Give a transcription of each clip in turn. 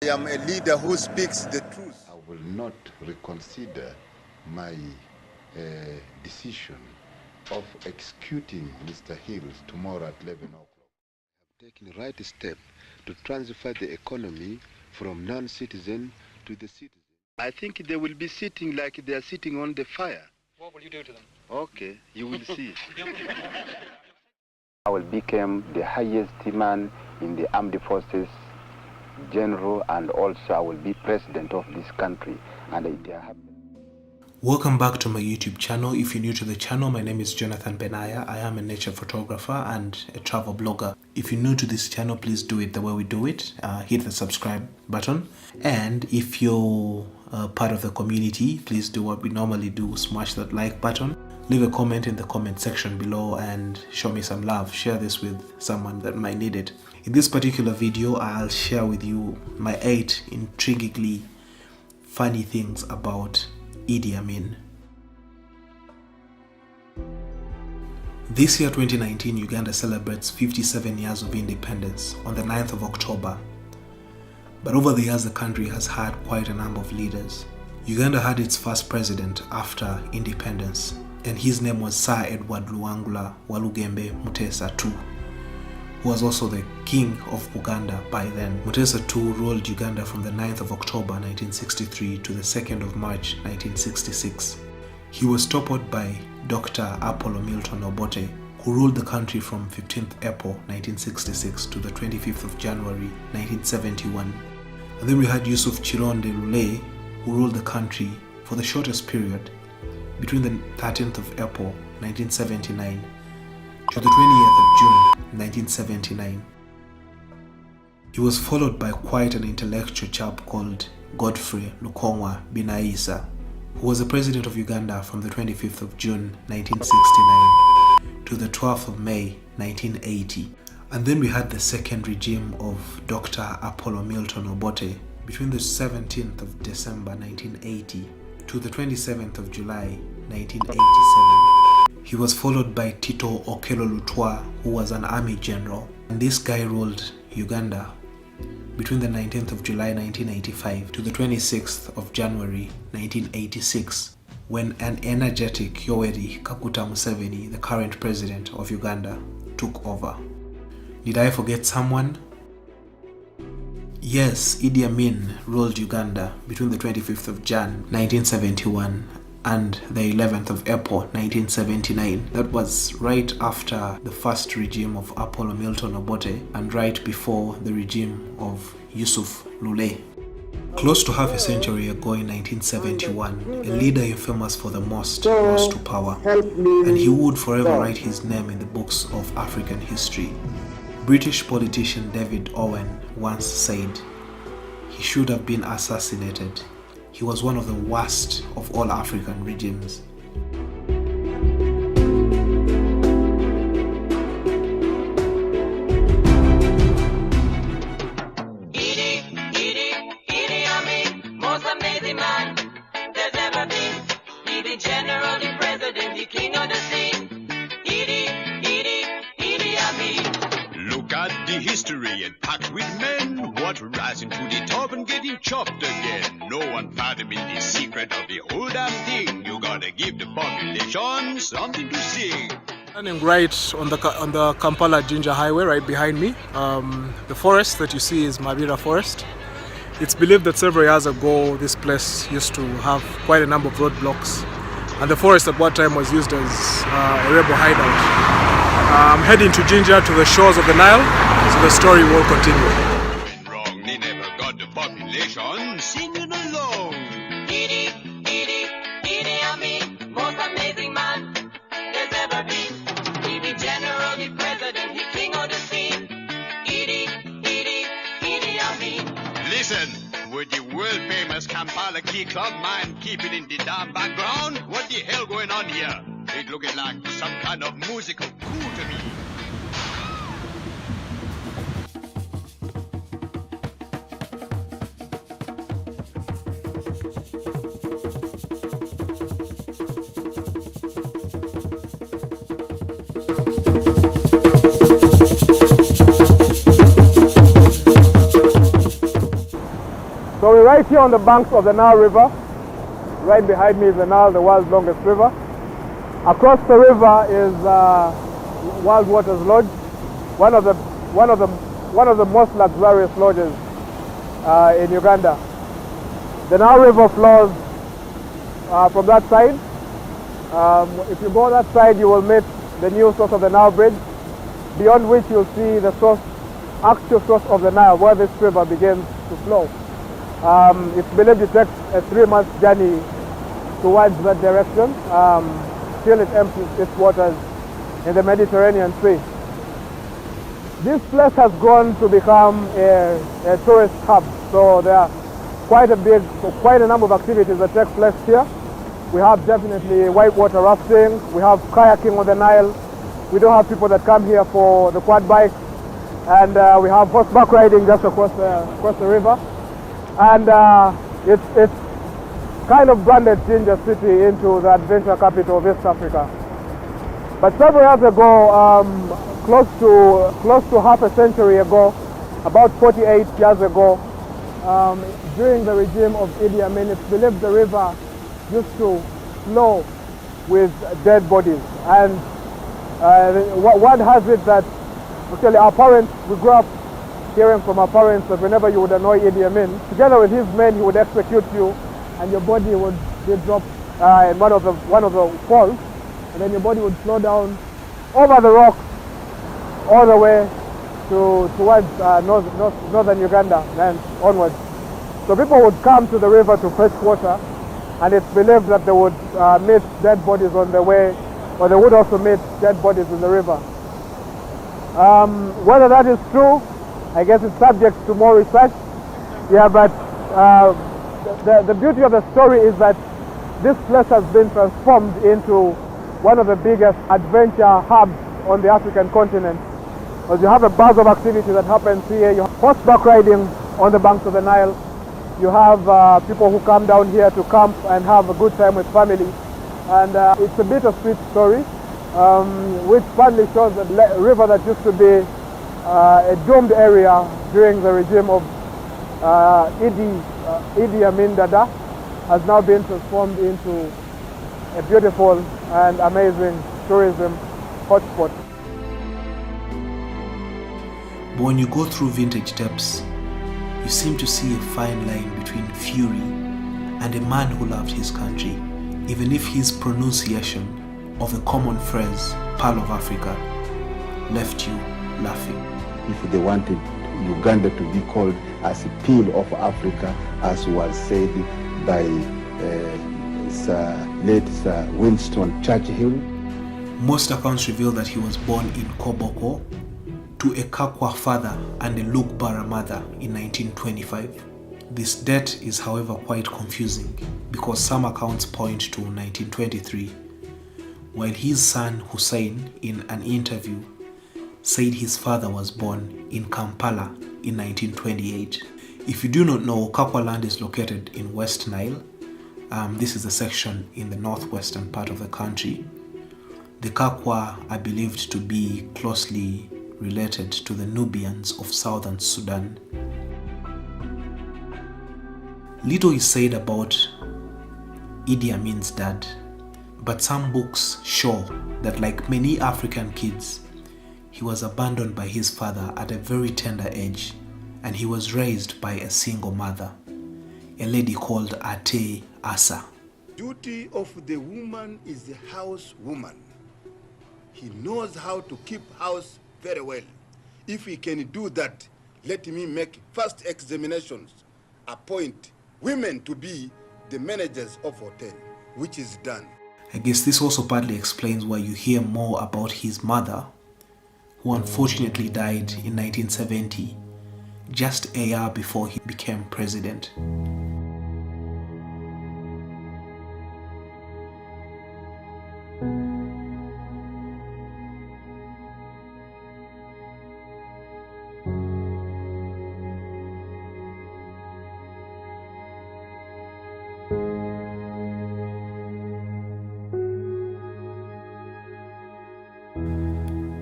I am a leader who speaks the truth. I will not reconsider my decision of executing Mr. Hills tomorrow at 11 o'clock. I have taken the right step to transfer the economy from non-citizen to the citizen. I think they will be sitting like they are sitting on the fire. What will you do to them? Okay, you will see. I will become the highest man in the armed forces, general, and also I will be president of this country. And it happened. Welcome back to my YouTube channel. If you're new to the channel, my name is Jonathan Benaya. I am a nature photographer and a travel blogger. If you're new to this channel, please do it the way we do it. Hit the subscribe button. And if you're part of the community, please do what we normally do, smash that like button. Leave a comment in the comment section below and show me some love. Share this with someone that might need it. In this particular video, I'll share with you my 8 intriguingly funny things about Idi Amin. This year 2019, Uganda celebrates 57 years of independence on the 9th of October. But over the years, the country has had quite a number of leaders. Uganda had its first president after independence, and his name was Sir Edward Luangula Walugembe Mutesa II, who was also the king of Buganda by then. Mutesa II ruled Uganda from the 9th of October 1963 to the 2nd of March 1966. He was toppled by Dr. Apollo Milton Obote, who ruled the country from 15th April 1966 to the 25th of January 1971. And then we had Yusuf Chironde Lule, who ruled the country for the shortest period, between the 13th of April 1979 to the 20th of June 1979. He was followed by quite an intellectual chap called Godfrey Lukongwa Binaisa, who was the president of Uganda from the 25th of June 1969 to the 12th of May 1980. And then we had the second regime of Dr. Apollo Milton Obote between the 17th of December 1980 to the 27th of July 1987. He was followed by Tito Okello Lutwa, who was an army general. And this guy ruled Uganda between the 19th of July 1985 to the 26th of January 1986, when an energetic Yoweri Kaguta Museveni, the current president of Uganda, took over. Did I forget someone? Yes, Idi Amin ruled Uganda between the 25th of Jan 1971 and the 11th of April 1979. That was right after the first regime of Apollo Milton Obote and right before the regime of Yusuf Lule. Close to half a century ago in 1971, a leader infamous for the most rose to power, and he would forever write his name in the books of African history. British politician David Owen once said he should have been assassinated. He was one of the worst of all African regimes. Idi Amin, most amazing man there's ever been. He the general, the president, the king of the scene. Idi Amin. Look at the history and packed with men, what rising to the top and getting chopped again. No one fathoming the secret of the whole damn thing. You gotta give the population something to sing. Standing right on the Kampala Jinja Highway, right behind me. The forest that you see is Mabira Forest. It's believed that several years ago this place used to have quite a number of roadblocks, and the forest at one time was used as a rebel hideout. I'm heading to Jinja, to the shores of the Nile, so the story will continue. Wrong, they never got the population singing along. Idi Amin, most amazing man there's ever been. He the general, the president, the king of the scene. Idi Amin. Listen, with the world famous Kampala Key Club mind keeping in the damn background, what the hell going on here? It looking like some kind of musical coup to me. right here on the banks of the Nile River. Right behind me is the Nile, the world's longest river. Across the river is Wild Waters Lodge, one of the most luxurious lodges in Uganda. The Nile River flows from that side. If you go that side, you will meet the new source of the Nile Bridge, beyond which you'll see the actual source of the Nile, where this river begins to flow. It's believed it takes a 3-month journey towards that direction till it empties its waters in the Mediterranean Sea. This place has grown to become a tourist hub, so there are quite a number of activities that take place here. We have definitely whitewater rafting, we have kayaking on the Nile, we do have people that come here for the quad bike, and we have horseback riding just across the river. And it's kind of branded Jinja City into the adventure capital of East Africa. But several years ago, close to half a century ago, about 48 years ago, during the regime of Idi Amin, it's believed the river used to flow with dead bodies. And what has it that actually our parents, we grew up hearing from our parents that whenever you would annoy Idi Amin, together with his men, he would execute you, and your body would be dropped in one of the falls, and then your body would flow down over the rocks all the way towards northern Uganda and onwards. So people would come to the river to fetch water, and it's believed that they would meet dead bodies on the way, or they would also meet dead bodies in the river. Whether that is true, I guess it's subject to more research. Yeah, but the beauty of the story is that this place has been transformed into one of the biggest adventure hubs on the African continent. Because you have a buzz of activity that happens here. You have horseback riding on the banks of the Nile. You have people who come down here to camp and have a good time with family. And it's a bittersweet story, which partly shows that a river that used to be a doomed area during the regime of Idi Amin Dada has now been transformed into a beautiful and amazing tourism hotspot. But when you go through vintage tapes, you seem to see a fine line between fury and a man who loved his country, even if his pronunciation of the common phrase, Pearl of Africa, left you laughing. If they wanted Uganda to be called as a Pearl of Africa, as was said by late Sir Winston Churchill. Most accounts reveal that he was born in Koboko to a Kakwa father and a Lugbara mother in 1925. This date is, however, quite confusing because some accounts point to 1923, while his son Hussein, in an interview, said his father was born in Kampala in 1928. If you do not know, Kakwa land is located in West Nile. This is a section in the northwestern part of the country. The Kakwa are believed to be closely related to the Nubians of southern Sudan. Little is said about Idi Amin's dad, but some books show that, like many African kids, he was abandoned by his father at a very tender age, and he was raised by a single mother, a lady called Ate Asa. Duty of the woman is the house woman. He knows how to keep house very well. If he can do that, let me make first examinations, appoint women to be the managers of hotel, which is done. I guess this also partly explains why you hear more about his mother, who unfortunately died in 1970, just a year before he became president.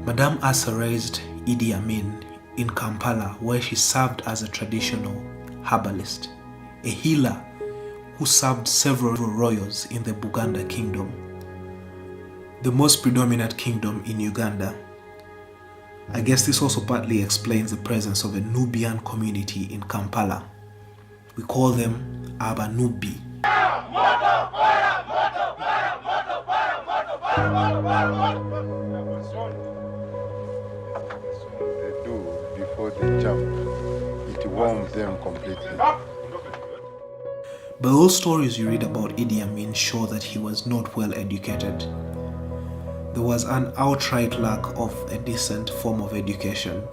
Madame Asa raised Idi Amin in Kampala, where she served as a traditional herbalist. a healer who served several royals in the Buganda kingdom, the most predominant kingdom in Uganda. I guess this also partly explains the presence of a Nubian community in Kampala. We call them Abanubi. They do before they jump. It warms them completely. But all stories you read about Idi Amin show that he was not well educated. There was an outright lack of a decent form of education,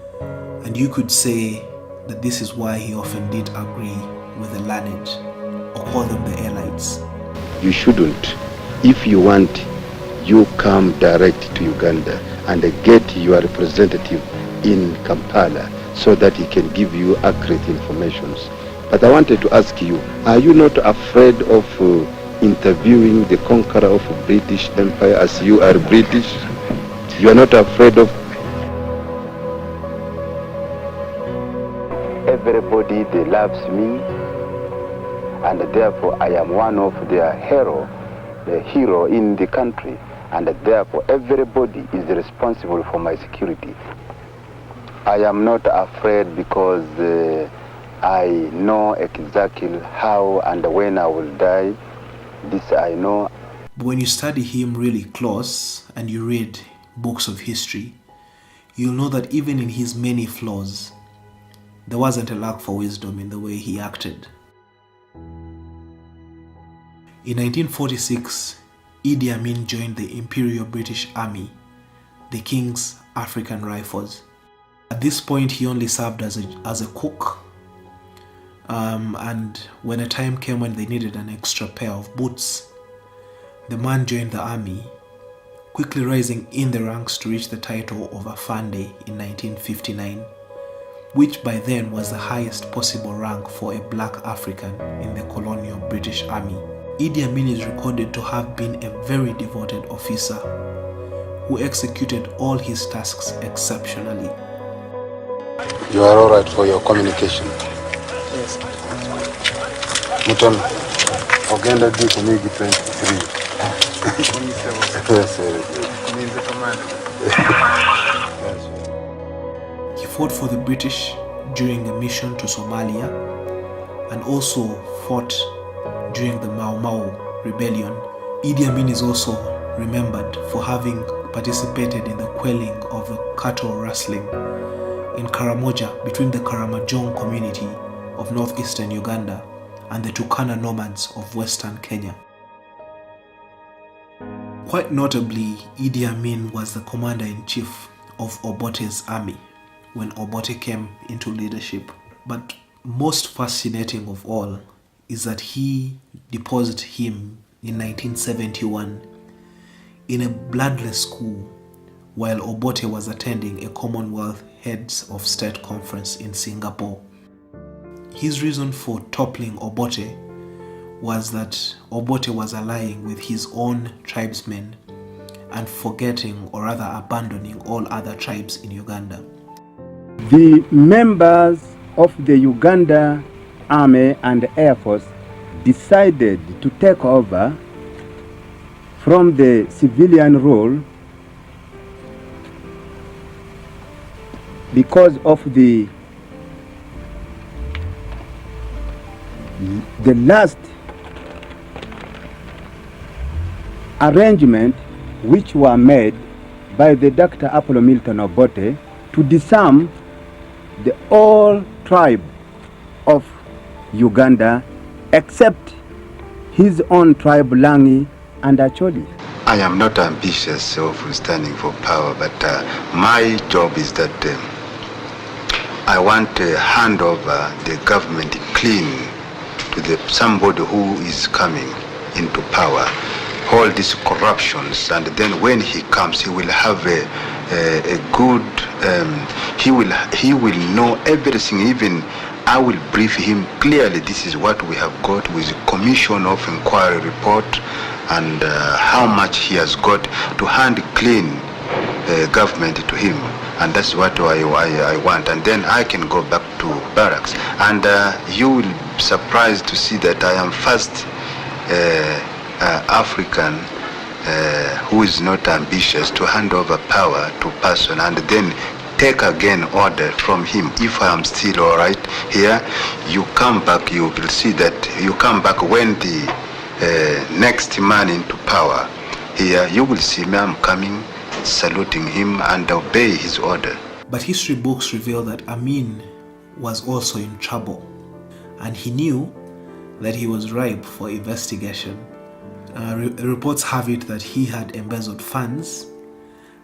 and you could say that this is why he often did agree with the learned, or call them the elites. You shouldn't. If you want, you come direct to Uganda and get your representative in Kampala so that he can give you accurate information. But I wanted to ask you, are you not afraid of interviewing the conqueror of the British Empire as you are British? You are not afraid of... Everybody, they loves me, and therefore I am one of their the hero in the country, and therefore everybody is responsible for my security. I am not afraid because I know exactly how and when I will die. This I know. But when you study him really close and you read books of history, you'll know that even in his many flaws, there wasn't a lack for wisdom in the way he acted. In 1946, Idi Amin joined the Imperial British Army, the King's African Rifles. At this point, he only served as a cook, and when a time came when they needed an extra pair of boots, the man joined the army, quickly rising in the ranks to reach the title of Afande in 1959, which by then was the highest possible rank for a black African in the colonial British Army. Idi Amin is recorded to have been a very devoted officer who executed all his tasks exceptionally. You are all right for your communication? Yes. Muton, Ogenda D Kumigi 23. He fought for the British during a mission to Somalia and also fought during the Mau Mau rebellion. Idi Amin is also remembered for having participated in the quelling of the cattle rustling in Karamoja between the Karamojong community of northeastern Uganda and the Turkana nomads of western Kenya. Quite notably, Idi Amin was the commander-in-chief of Obote's army when Obote came into leadership. But most fascinating of all is that he deposed him in 1971 in a bloodless coup while Obote was attending a Commonwealth Heads of State conference in Singapore. His reason for toppling Obote was that Obote was allying with his own tribesmen and forgetting or rather abandoning all other tribes in Uganda. The members of the Uganda Army and Air Force decided to take over from the civilian role because of the last arrangement which were made by the Dr. Apollo Milton Obote to disarm the whole tribe of Uganda except his own tribe Langi and Acholi. I am not ambitious of standing for power, but my job is that I want to hand over the government clean to somebody who is coming into power, all these corruptions, and then when he comes, he will have a good, he will know everything. Even I will brief him clearly, this is what we have got with the Commission of Inquiry report and how much he has got to hand clean government to him. and that's what I want. And then I can go back to barracks. And you will be surprised to see that I am first African who is not ambitious to hand over power to person and then take again order from him. If I am still all right here, you come back, you will see that you come back when the next man into power here, you will see me, I'm coming, saluting him and obey his order. But history books reveal that Amin was also in trouble, and he knew that he was ripe for investigation. Reports have it that he had embezzled funds,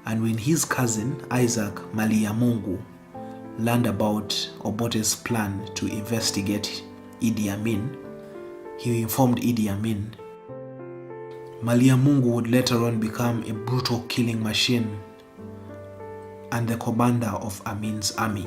and when his cousin Isaac Maliyamungu learned about Obote's plan to investigate Idi Amin, he informed Idi Amin. Maliyamungu would later on become a brutal killing machine and the commander of Amin's army.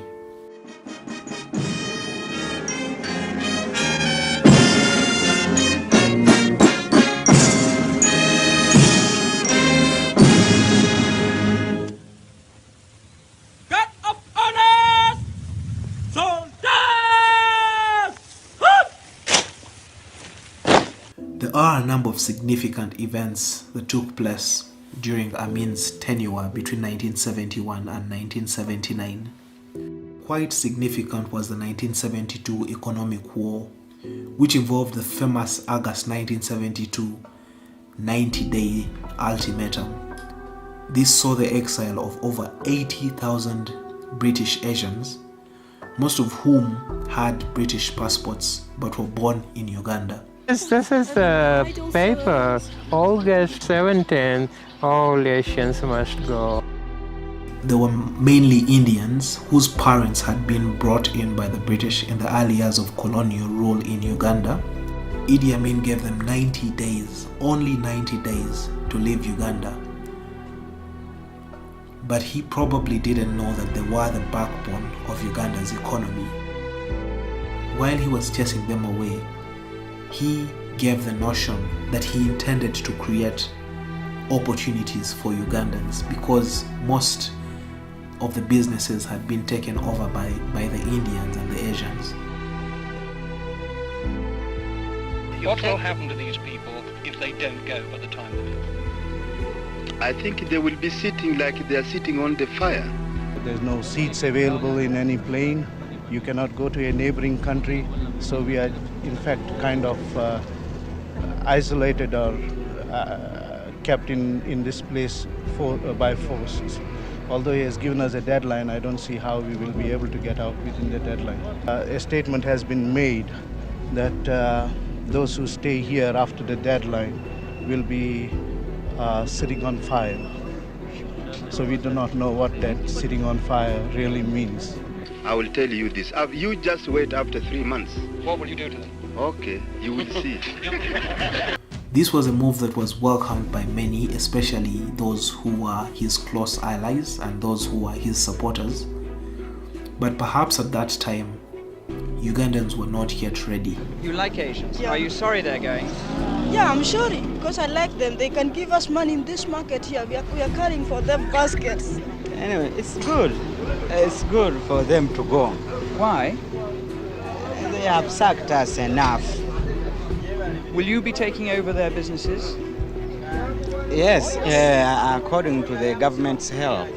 There are a number of significant events that took place during Amin's tenure between 1971 and 1979. Quite significant was the 1972 economic war, which involved the famous August 1972 90-day ultimatum. This saw the exile of over 80,000 British Asians, most of whom had British passports but were born in Uganda. This is the paper, August 17th, all Asians must go. There were mainly Indians whose parents had been brought in by the British in the early years of colonial rule in Uganda. Idi Amin gave them 90 days, only 90 days, to leave Uganda. But he probably didn't know that they were the backbone of Uganda's economy. While he was chasing them away, he gave the notion that he intended to create opportunities for Ugandans because most of the businesses had been taken over by the Indians and the Asians. What will happen to these people if they don't go by the time they do? I think they will be sitting like they are sitting on the fire. There's no seats available in any plane. You cannot go to a neighboring country. So we are, in fact, kind of isolated or kept in this place by force. Although he has given us a deadline, I don't see how we will be able to get out within the deadline. A statement has been made that those who stay here after the deadline will be sitting on fire. So we do not know what that sitting on fire really means. I will tell you this. You just wait after 3 months. What will you do to them? Okay, you will see. This was a move that was welcomed by many, especially those who were his close allies and those who were his supporters. But perhaps at that time, Ugandans were not yet ready. You like Asians? Yeah. Are you sorry they're going? Yeah, I'm sorry, because I like them. They can give us money in this market here. We are carrying for them baskets. Anyway, it's good. It's good for them to go. Why? They have sacked us enough. Will you be taking over their businesses? Yes, according to the government's help.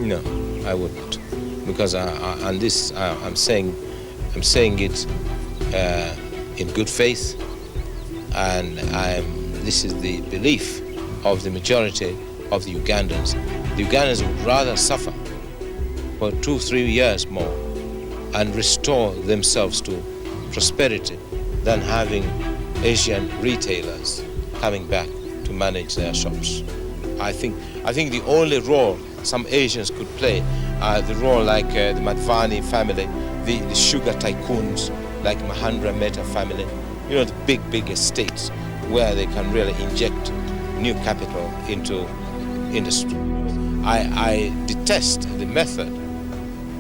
No, I wouldn't, because on this I'm saying it in good faith, and this is the belief of the majority of the Ugandans. The Ugandans would rather suffer for 2-3 years more and restore themselves to prosperity than having Asian retailers coming back to manage their shops. I think the only role some Asians could play, the role like the Madvani family, the sugar tycoons like Mahendra Mehta family, the big estates, where they can really inject new capital into industry. I detest the method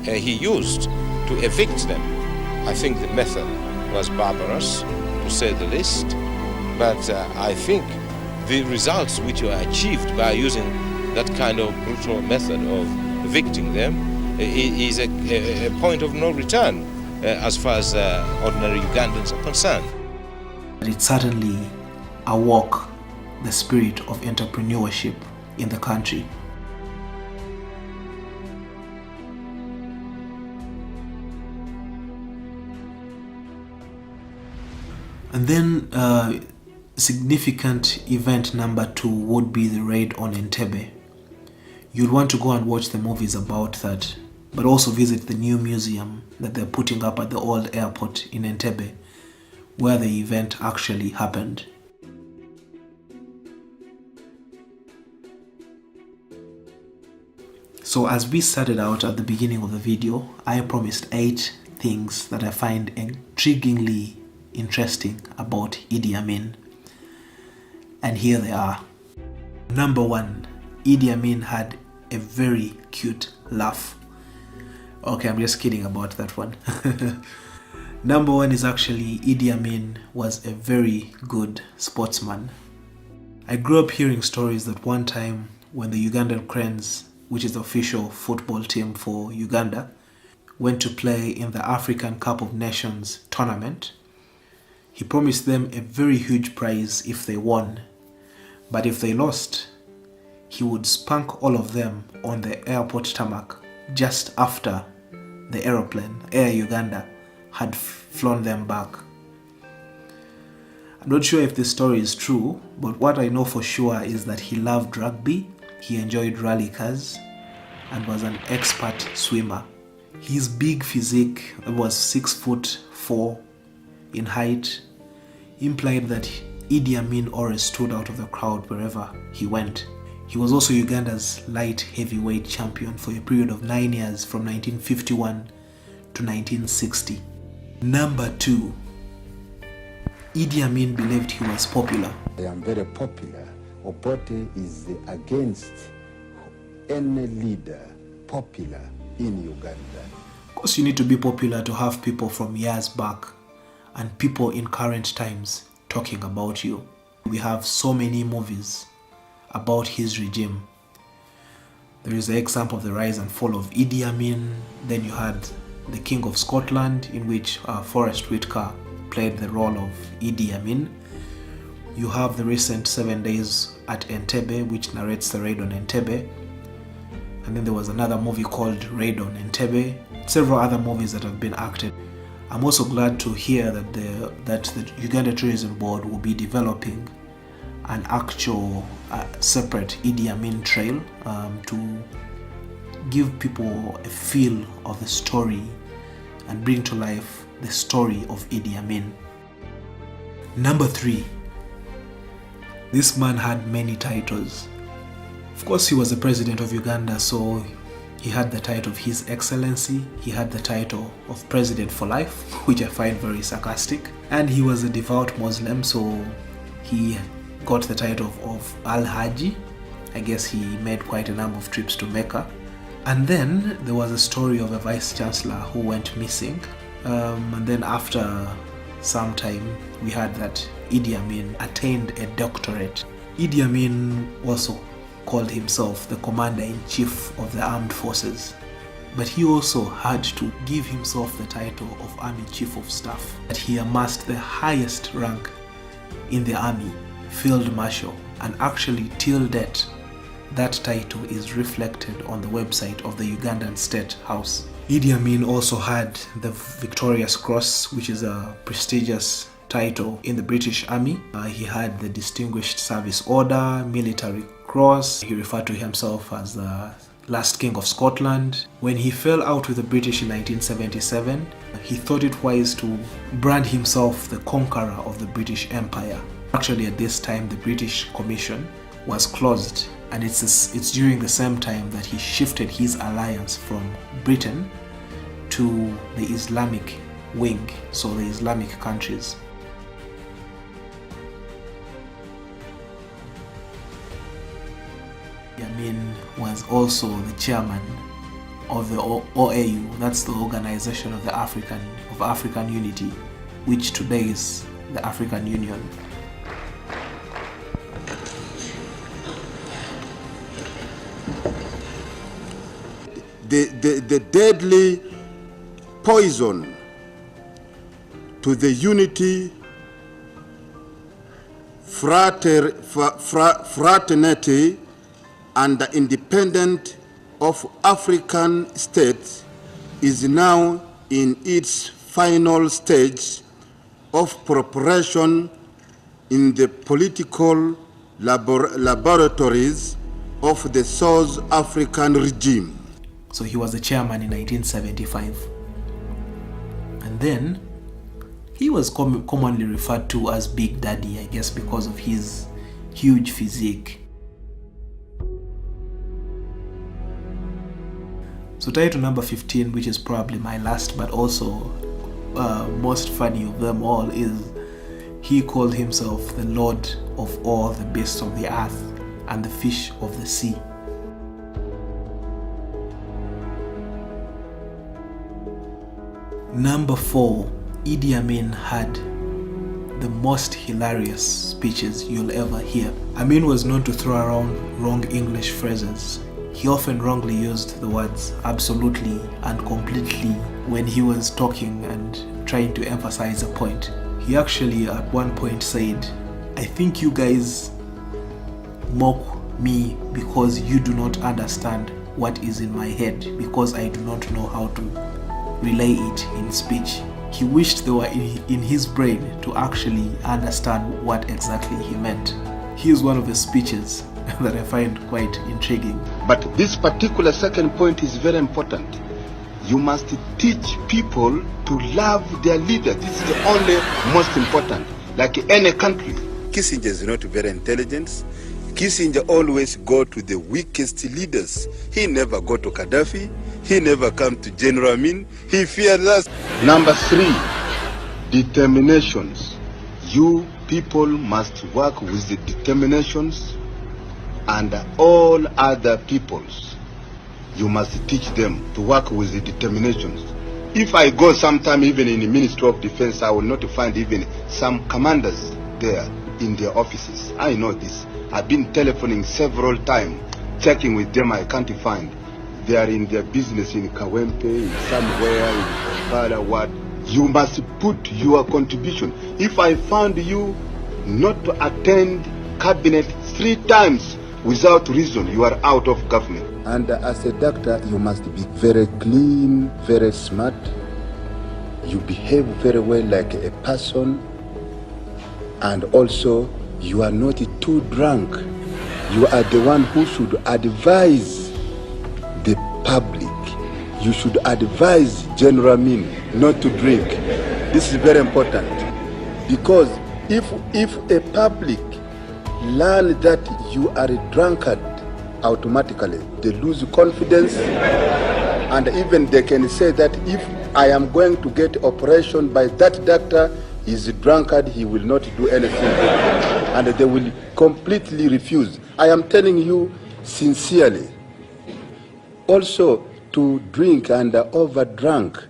he used to evict them. I think the method was barbarous, to say the least, but I think the results which were achieved by using that kind of brutal method of evicting them is a point of no return as far as ordinary Ugandans are concerned. It certainly awoke the spirit of entrepreneurship in the country. And then significant event number 2 would be the raid on Entebbe. You'd want to go and watch the movies about that, but also visit the new museum that they're putting up at the old airport in Entebbe, where the event actually happened. So as we started out at the beginning of the video, I promised 8 things that I find intriguingly interesting about Idi Amin. And here they are. Number 1, Idi Amin had a very cute laugh. Okay, I'm just kidding about that one. Number 1 is actually Idi Amin was a very good sportsman. I grew up hearing stories that one time when the Ugandan Cranes, which is the official football team for Uganda, went to play in the African Cup of Nations tournament, he promised them a very huge prize if they won. But if they lost, he would spank all of them on the airport tarmac just after the aeroplane, Air Uganda, had flown them back. I'm not sure if this story is true, but what I know for sure is that he loved rugby, he enjoyed rally cars, and was an expert swimmer. His big physique, was 6'4" in height, implied that Idi Amin always stood out of the crowd wherever he went. He was also Uganda's light heavyweight champion for a period of 9 years from 1951 to 1960. Number 2, Idi Amin believed he was popular. I am very popular. Obote is against any leader popular in Uganda. Of course, you need to be popular to have people from years back and people in current times talking about you. We have so many movies about his regime. There is the example of the rise and fall of Idi Amin. Then you had The King of Scotland, in which Forrest Whitaker played the role of Idi Amin. You have the recent 7 Days at Entebbe, which narrates the raid on Entebbe. And then there was another movie called Raid on Entebbe. Several other movies that have been acted. I'm also glad to hear that the Uganda Tourism Board will be developing an actual separate Idi Amin trail to give people a feel of the story and bring to life the story of Idi Amin. Number 3, this man had many titles. Of course, he was the president of Uganda, so he had the title of His Excellency, he had the title of President for Life, which I find very sarcastic, and he was a devout Muslim, so he got the title of Al-Haji. I guess he made quite a number of trips to Mecca. And then there was a story of a vice chancellor who went missing, and then after some time we heard that Idi Amin attained a doctorate. Idi Amin also called himself the commander-in-chief of the armed forces, but he also had to give himself the title of army chief of staff. That he amassed the highest rank in the army, field marshal, and actually till date that title is reflected on the website of the Ugandan State House. Idi Amin also had the Victoria's Cross, which is a prestigious title in the British Army. He had the Distinguished Service Order, Military Cross. He referred to himself as the last king of Scotland. When he fell out with the British in 1977, he thought it wise to brand himself the conqueror of the British Empire. Actually, at this time, the British Commission was closed, and it's during the same time that he shifted his alliance from Britain to the Islamic wing, so the Islamic countries. Amin was also the chairman of the OAU, that's the Organization of African Unity, which today is the African Union. The deadly poison to the unity, fraternity, and the independence of African states is now in its final stage of preparation in the political laboratories of the South African regime. So he was the chairman in 1975. And then he was commonly referred to as Big Daddy, I guess because of his huge physique. So title number 15, which is probably my last but also most funny of them all, is he called himself the Lord of all the beasts of the earth and the fish of the sea. Number 4, Idi Amin had the most hilarious speeches you'll ever hear. Amin was known to throw around wrong English phrases. He often wrongly used the words absolutely and completely when he was talking and trying to emphasize a point. He actually at one point said, "I think you guys mock me because you do not understand what is in my head, because I do not know how to relay it in speech." He wished they were in his brain to actually understand what exactly he meant. Here's one of his speeches that I find quite intriguing. But this particular second point is very important. You must teach people to love their leader. This is the only most important. Like any country, Kissinger is not very intelligent. Kissinger always go to the weakest leaders. He never go to Gaddafi. He never come to General Amin. He fears us. Number 3, determinations. You people must work with the determinations, and all other peoples. You must teach them to work with the determinations. If I go sometime even in the Ministry of Defense, I will not find even some commanders there in their offices. I know this. I've been telephoning several times, checking with them, I can't find. They are in their business in Kawempe, in somewhere, in Kampala, what. You must put your contribution. If I found you not to attend cabinet 3 times without reason, you are out of government. And as a doctor, you must be very clean, very smart. You behave very well like a person. And also, you are not too drunk. You are the one who should advise the public. You should advise General Amin not to drink. This is very important. Because if a public learn that you are a drunkard, automatically they lose confidence, and even they can say that if I am going to get operation by that doctor, he's a drunkard, he will not do anything, and they will completely refuse. I am telling you sincerely. Also, to drink and overdrunk,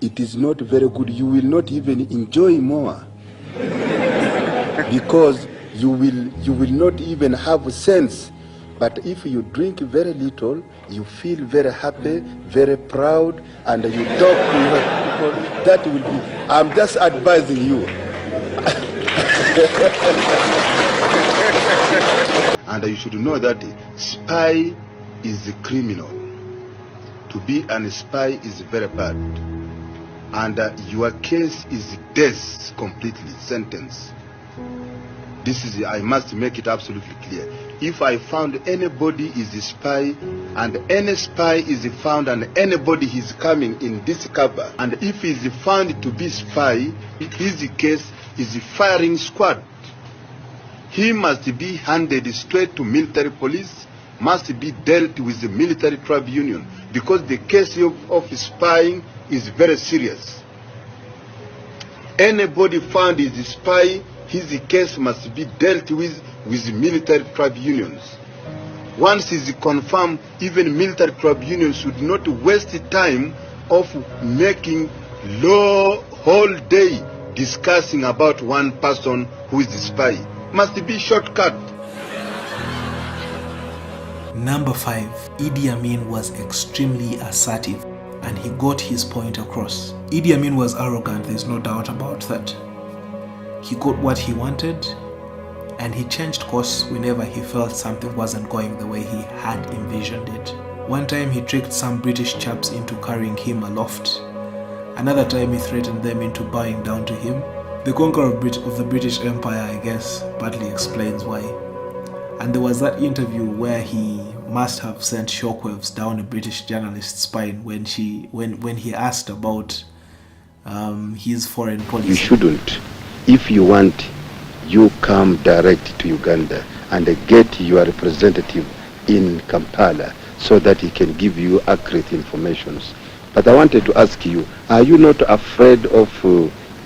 it is not very good. You will not even enjoy more because you will not even have sense. But if you drink very little, you feel very happy, very proud, and you talk to your people. That will be. I'm just advising you. And you should know that spy is a criminal. To be a spy is very bad. And your case is death completely, sentence. This is, I must make it absolutely clear. If I found anybody is a spy, and any spy is found, and anybody is coming in this cover, and if he is found to be spy, his case is firing squad. He must be handed straight to military police, must be dealt with the military tribunal, because the case of spying is very serious. Anybody found is a spy, his case must be dealt with military tribunals. Once it's confirmed, even military tribunals should not waste time of making law whole day discussing about one person who is the spy. Must be shortcut. Number 5, Idi Amin was extremely assertive and he got his point across. Idi Amin was arrogant, there's no doubt about that. He got what he wanted and he changed course whenever he felt something wasn't going the way he had envisioned it. One time he tricked some British chaps into carrying him aloft. Another time he threatened them into bowing down to him. The conqueror of the British Empire, I guess, partly explains why. And there was that interview where he must have sent shockwaves down a British journalist's spine when he asked about his foreign policy. You shouldn't. If you want, you come direct to Uganda and get your representative in Kampala so that he can give you accurate information. But I wanted to ask you, are you not afraid of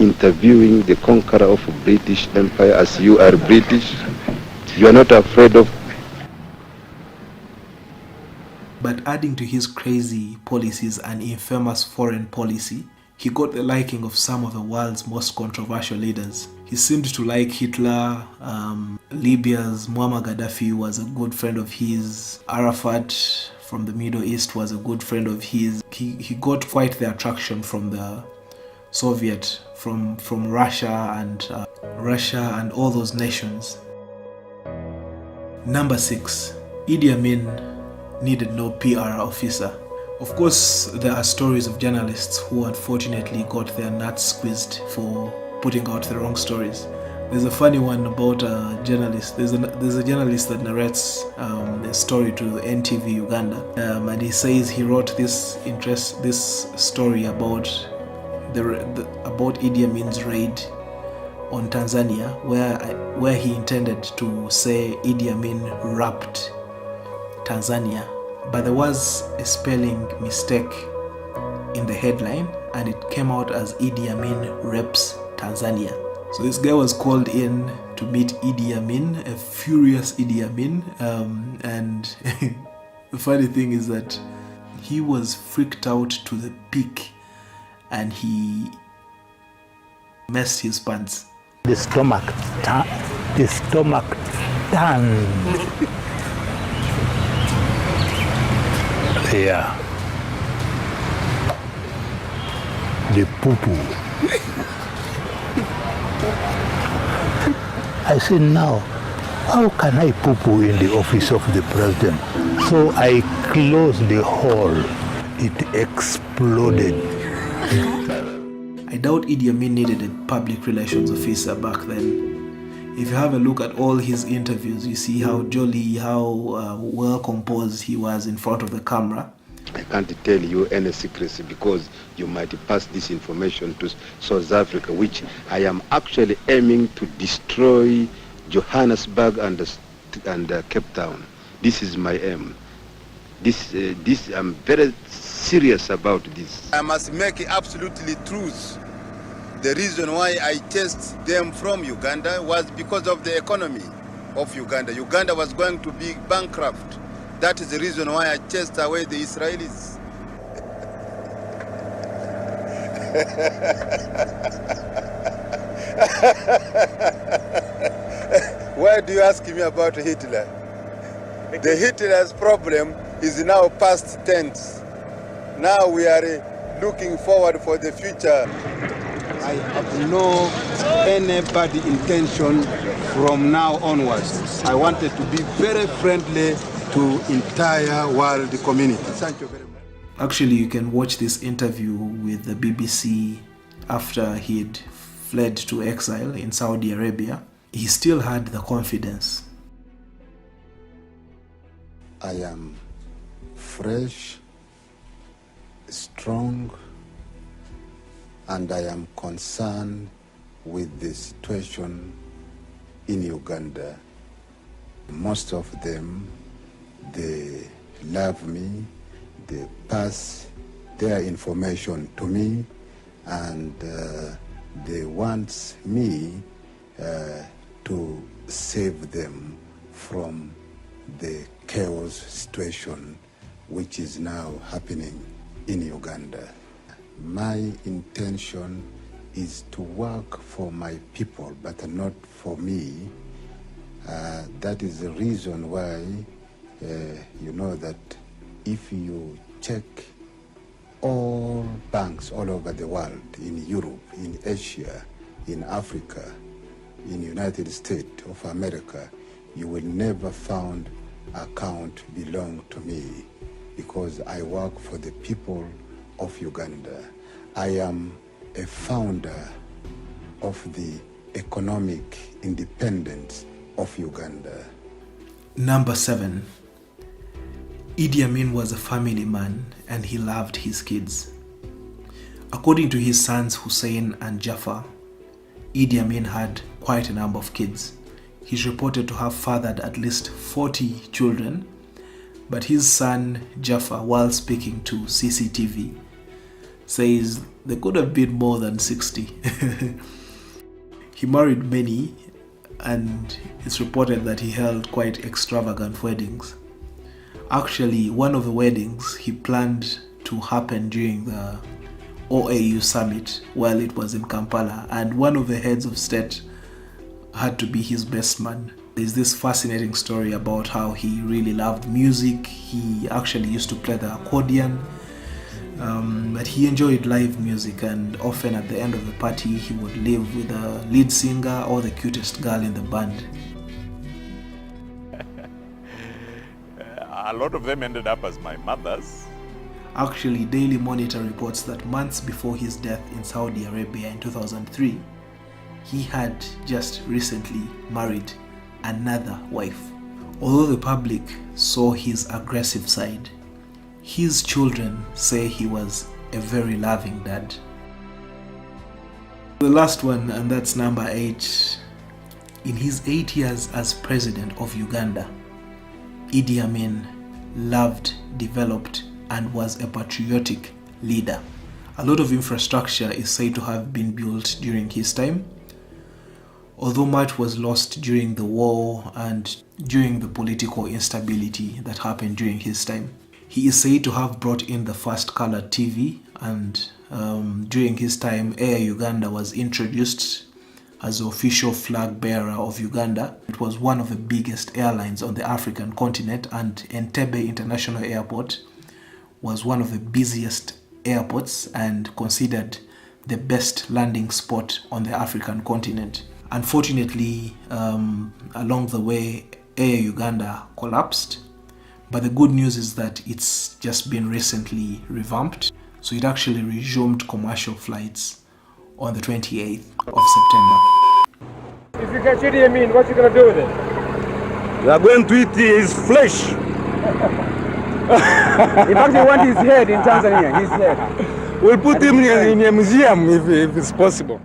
interviewing the conqueror of British Empire as you are British? You are not afraid of... But adding to his crazy policies and infamous foreign policy, he got the liking of some of the world's most controversial leaders. He seemed to like Hitler, Libya's Muammar Gaddafi was a good friend of his, Arafat from the Middle East was a good friend of his. He got quite the attraction from the Soviet, from Russia and all those nations. Number 6, Idi Amin needed no PR officer. Of course, there are stories of journalists who unfortunately got their nuts squeezed for putting out the wrong stories. There's a funny one about a journalist. There's a journalist that narrates a story to NTV Uganda, and he says he wrote this story about about Idi Amin's raid on Tanzania, where he intended to say Idi Amin raped Tanzania, but there was a spelling mistake in the headline and it came out as Idi Amin rapes Tanzania. So this guy was called in to meet Idi Amin, a furious Idi Amin, and the funny thing is that he was freaked out to the peak and he messed his pants. The stomach turned. Yeah. The poo-poo. I said, now, how can I poo-poo in the office of the president? So I closed the hole. It exploded. I doubt Idi Amin needed a public relations officer back then. If you have a look at all his interviews, you see how jolly, how well composed he was in front of the camera. I can't tell you any secrecy because you might pass this information to South Africa, which I am actually aiming to destroy Johannesburg and Cape Town. This is my aim. This I'm very serious about this. I must make it absolutely truth. The reason why I chased them from Uganda was because of the economy of Uganda. Uganda was going to be bankrupt. That is the reason why I chased away the Israelis. Why do you ask me about Hitler? The Hitler's problem is now past tense. Now we are looking forward for the future. I have no any bad intention from now onwards. I wanted to be very friendly to entire world community. Thank you very much. Actually, you can watch this interview with the BBC after he'd fled to exile in Saudi Arabia. He still had the confidence. I am fresh, strong, and I am concerned with the situation in Uganda. Most of them, they love me, they pass their information to me, and they want me to save them from the chaos situation which is now happening in Uganda. My intention is to work for my people, but not for me. That is the reason why you know that if you check all banks all over the world, in Europe, in Asia, in Africa, in the United States of America, you will never find account belong to me, because I work for the people of Uganda. I am a founder of the economic independence of Uganda. Number 7. Idi Amin was a family man and he loved his kids. According to his sons Hussein and Jafar, Idi Amin had quite a number of kids. He's reported to have fathered at least 40 children, but his son Jafar, while speaking to CCTV, says there could have been more than 60. He married many, and it's reported that he held quite extravagant weddings. Actually, one of the weddings he planned to happen during the OAU summit while it was in Kampala, and one of the heads of state had to be his best man. There's this fascinating story about how he really loved music. He actually used to play the accordion, but he enjoyed live music, and often at the end of the party he would live with the lead singer or the cutest girl in the band. A lot of them ended up as my mothers. Actually, Daily Monitor reports that months before his death in Saudi Arabia in 2003, he had just recently married another wife. Although the public saw his aggressive side, his children say he was a very loving dad. The last one, and that's number 8. In his 8 years as president of Uganda, Idi Amin loved, developed, and was a patriotic leader. A lot of infrastructure is said to have been built during his time. Although much was lost during the war and during the political instability that happened during his time, he is said to have brought in the first colored TV, and during his time, Air Uganda was introduced as the official flag bearer of Uganda. It was one of the biggest airlines on the African continent, and Entebbe International Airport was one of the busiest airports and considered the best landing spot on the African continent. Unfortunately, along the way, Air Uganda collapsed, but the good news is that it's just been recently revamped, so it actually resumed commercial flights on the 28th of September. If you catch Idi Amin, what you gonna do with it? We are going to eat his flesh. In fact, we want his head in Tanzania, his head. We'll put him in a museum if it's possible.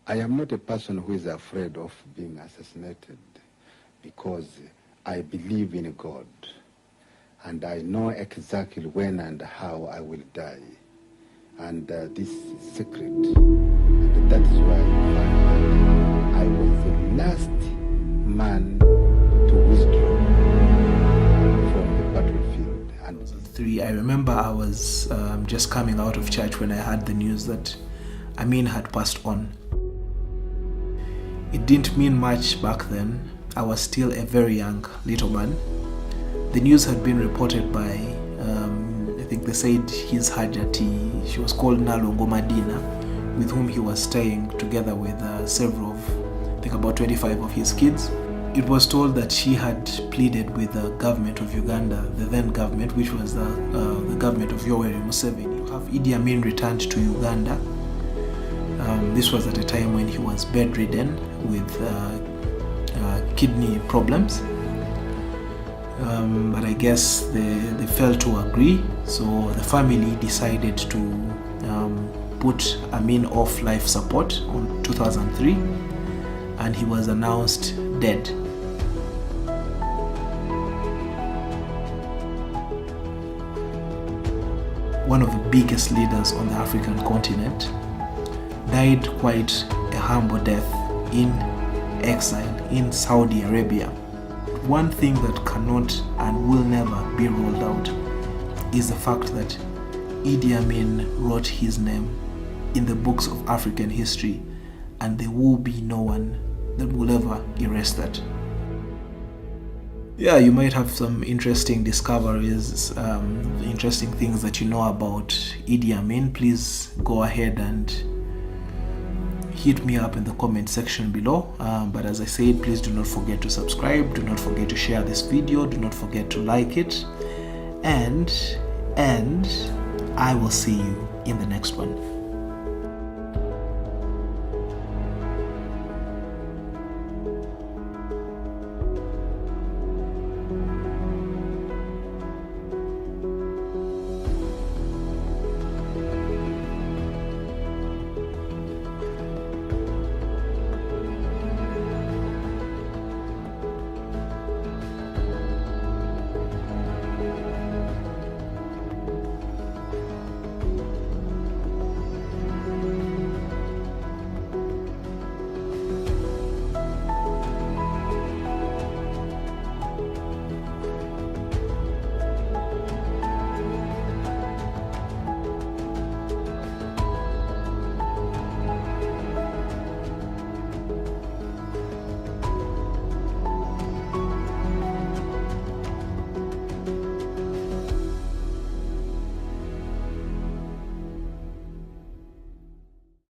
I am not a person who is afraid of being assassinated, because I believe in God and I know exactly when and how I will die. And this is secret. And that is why I was the last man to withdraw from the battlefield. And I remember I was just coming out of church when I heard the news that Amin had passed on. It didn't mean much back then. I was still a very young little man. The news had been reported by, I think they said his Hajati, she was called Nalongo Madina, with whom he was staying together with several of, I think about 25 of his kids. It was told that she had pleaded with the government of Uganda, the then government, which was the government of Yoweri Museveni, to have Idi Amin returned to Uganda. This was at a time when he was bedridden with kidney problems. But I guess they failed to agree, so the family decided to put Amin off life support on 2003, and he was announced dead. One of the biggest leaders on the African continent died quite a humble death in exile in Saudi Arabia. one thing that cannot and will never be rolled out is the fact that Idi Amin wrote his name in the books of African history, and there will be no one that will ever erase that. Yeah, you might have some interesting discoveries, interesting things that you know about Idi Amin. Please go ahead and hit me up in the comment section below. But as I said, please do not forget to subscribe, do not forget to share this video, do not forget to like it, and I will see you in the next one.